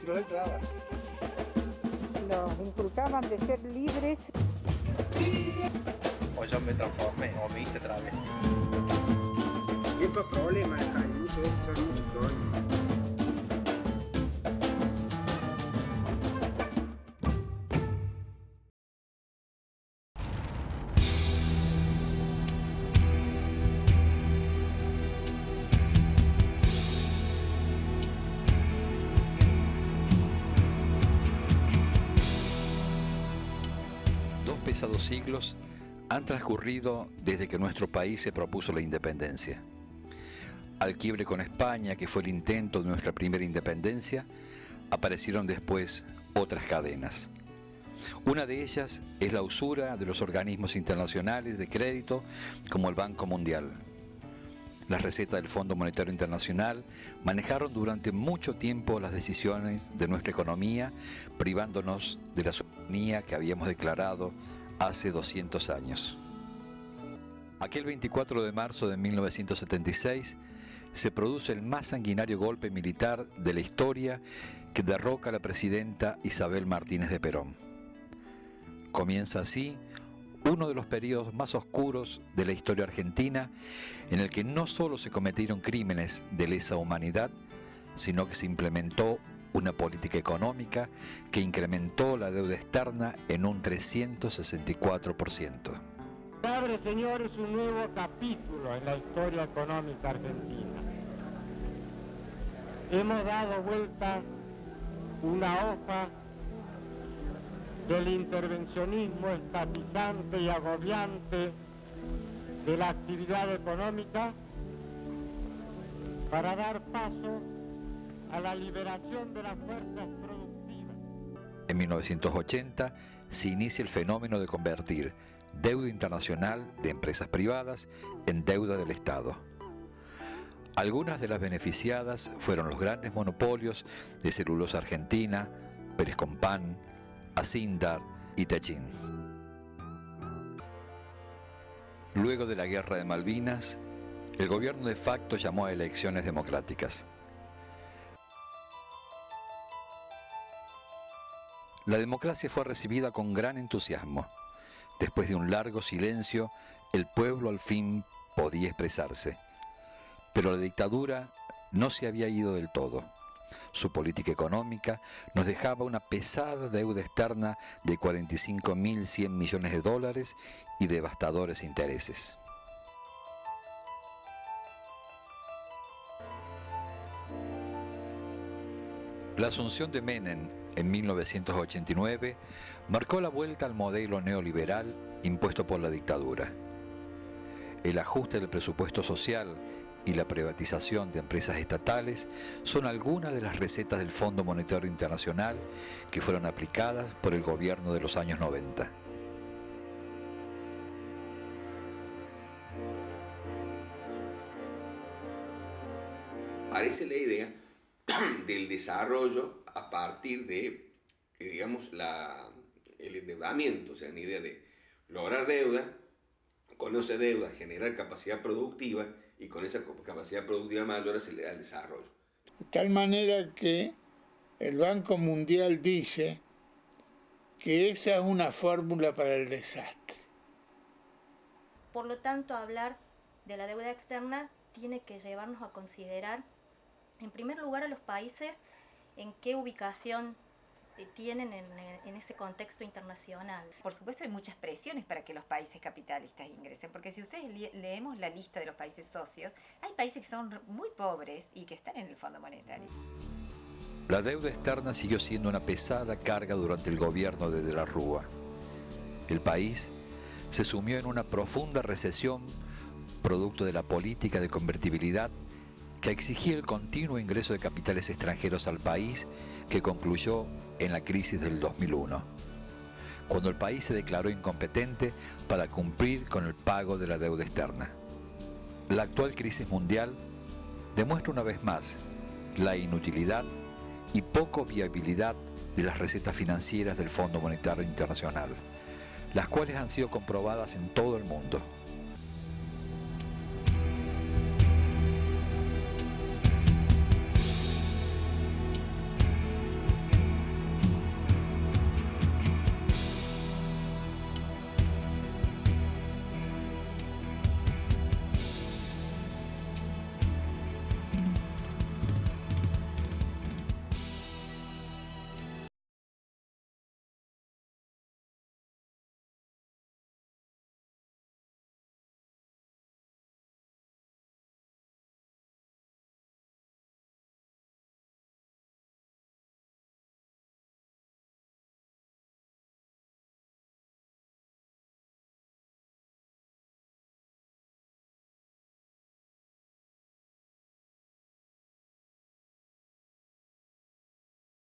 que los trabas. Los inculcaban de ser libres. O yo me transformé, o me hice travesti. Siempre problemas acá, hay mucho esto, hay muchos problemas. Dos siglos han transcurrido desde que nuestro país se propuso la independencia. Al quiebre con España, que fue el intento de nuestra primera independencia, aparecieron después otras cadenas. Una de ellas es la usura de los organismos internacionales de crédito como el Banco Mundial. Las recetas del Fondo Monetario Internacional manejaron durante mucho tiempo las decisiones de nuestra economía, privándonos de la soberanía que habíamos declarado hace 200 años. Aquel 24 de marzo de 1976 se produce el más sanguinario golpe militar de la historia que derroca a la presidenta Isabel Martínez de Perón. Comienza así uno de los periodos más oscuros de la historia argentina, en el que no solo se cometieron crímenes de lesa humanidad, sino que se implementó una política económica que incrementó la deuda externa en un 364%. Se abre, señores, un nuevo capítulo en la historia económica argentina. Hemos dado vuelta una hoja del intervencionismo estatizante y agobiante de la actividad económica para dar paso a la liberación de las fuerzas productivas. En 1980 se inicia el fenómeno de convertir deuda internacional de empresas privadas en deuda del Estado. Algunas de las beneficiadas fueron los grandes monopolios de Celulosa Argentina, Pérez Compán, Acindar y Techín. Luego de la Guerra de Malvinas, el gobierno de facto llamó a elecciones democráticas. La democracia fue recibida con gran entusiasmo. Después de un largo silencio, el pueblo al fin podía expresarse. Pero la dictadura no se había ido del todo. Su política económica nos dejaba una pesada deuda externa de 45.100 millones de dólares y devastadores intereses. La asunción de Menem en 1989 marcó la vuelta al modelo neoliberal impuesto por la dictadura. El ajuste del presupuesto social y la privatización de empresas estatales son algunas de las recetas del Fondo Monetario Internacional que fueron aplicadas por el gobierno de los años 90. Parece la idea del desarrollo a partir de, digamos, el endeudamiento, o sea, una idea de lograr deuda, con esa deuda generar capacidad productiva y con esa capacidad productiva mayor acelerar el desarrollo. De tal manera que el Banco Mundial dice que esa es una fórmula para el desastre. Por lo tanto, hablar de la deuda externa tiene que llevarnos a considerar, en primer lugar, a los países en qué ubicación tienen en ese contexto internacional. Por supuesto hay muchas presiones para que los países capitalistas ingresen, porque si ustedes leemos la lista de los países socios, hay países que son muy pobres y que están en el Fondo Monetario. La deuda externa siguió siendo una pesada carga durante el gobierno de la Rúa. El país se sumió en una profunda recesión producto de la política de convertibilidad que exigía el continuo ingreso de capitales extranjeros al país, que concluyó en la crisis del 2001, cuando el país se declaró incompetente para cumplir con el pago de la deuda externa. La actual crisis mundial demuestra una vez más la inutilidad y poco viabilidad de las recetas financieras del Fondo Monetario Internacional, las cuales han sido comprobadas en todo el mundo.